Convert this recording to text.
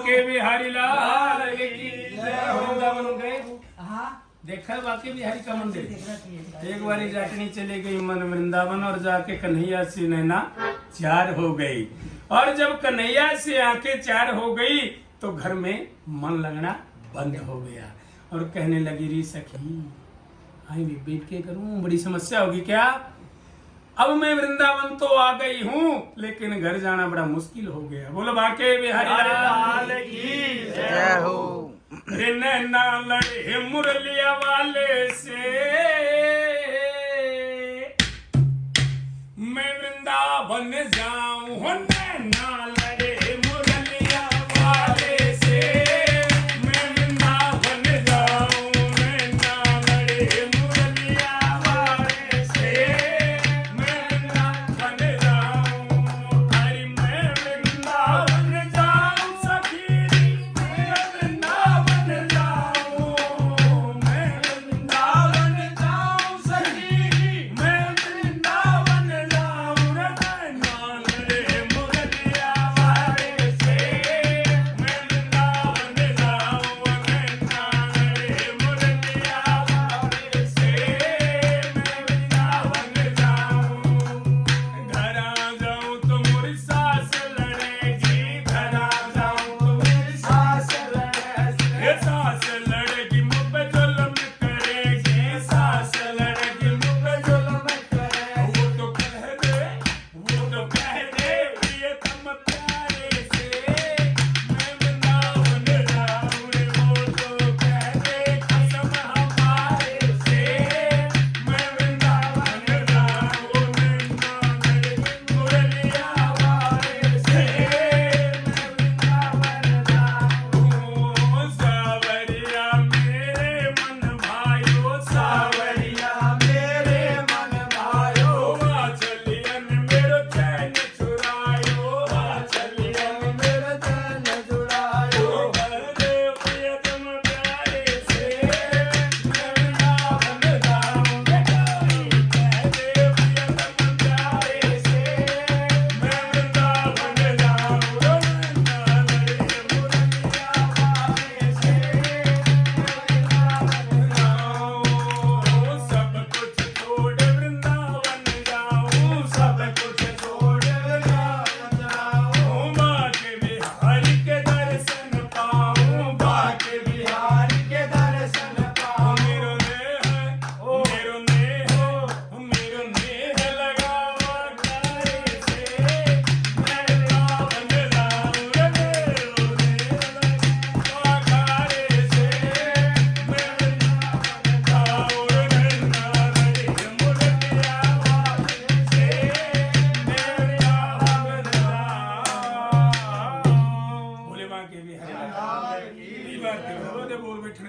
बाके बिहारी लाल की वृंदावन गए। देखा बाके बिहारी का मंदिर। एक बारी जाटनी चले गई मन वृंदावन और जाके कन्हैया से नैना चार हो गई। और जब कन्हैया से आंखें चार हो गई तो घर में मन लगना बंद हो गया और कहने लगी री सखी आई भी बैठ के करूं, बड़ी समस्या होगी क्या। अब मैं वृंदावन तो आ गई हूँ लेकिन घर जाना बड़ा मुश्किल हो गया। बोलो बाके बिहारी लाल की जय हो। रे नैना लड़े मुरलिया वाले से मैं वृंदावन जाऊं। नैना लड़े मुरलिया वाले से मैं वृंदावन जाऊं। नैना लड़े मुरलिया वाले से मैं वृंदावन जाऊं। अरे मैं वृंदावन जाऊं सखी मैं वृंदावन जाऊं। मैं वृंदावन जाऊं सखी मैं वृंदावन जाऊं। नैना लड़े मुरलिया वाले से मैं वृंदावन जाऊं। नैना लड़े मुरलिया वाले से मैं वृंदावन जाऊं। घर आ जाऊं तो मेरी सास लड़ेगी। घर आ जाऊं तो मेरी सास लड़ेगी। ये सास लड़ेगी मुझ पे जुल्म करेगी। सास लड़ेगी मुझ पे जुल्म करेगी। वो तो कह दे प्रियतम प्यारे से मैं वृंदावन जाऊं। रे वो तो कह दे कसम हमारे से मैं वृंदावन जाऊं। नैना लड़े मुरलिया वाले से मैं वृंदावन जाऊं। सावरिया मेरे मन भाइयों सावरिया मेरे मन भाइयों वात्सल्यन मेरो चैन चुरायो। वात्सल्यन मेरो चैन चुरायो। अरे प्रियतम प्यारे से मैं वृंदावन जाऊं। कह दे प्रियतम प्यारे से मैं वृंदावन जाऊं। नैना लड़े मुरलिया वाले से सब कुछ छोड़ वृंदावन जाऊं। सब कुछ छोड़ वृंदावन जाऊं। बाके बिहारी के दर्शन पाऊं। बाके बिहारी के दर्शन पाऊं। मेरो नेह लगावा करे से मैं वृंदावन जाऊं। मेरो नेह लगावा करे से मैं वृंदावन जाऊं। नैना लड़े मुरलिया वाले से मैं वृंदावन जाऊं। बोले बाके बिहारी लाल की। बोल बैठने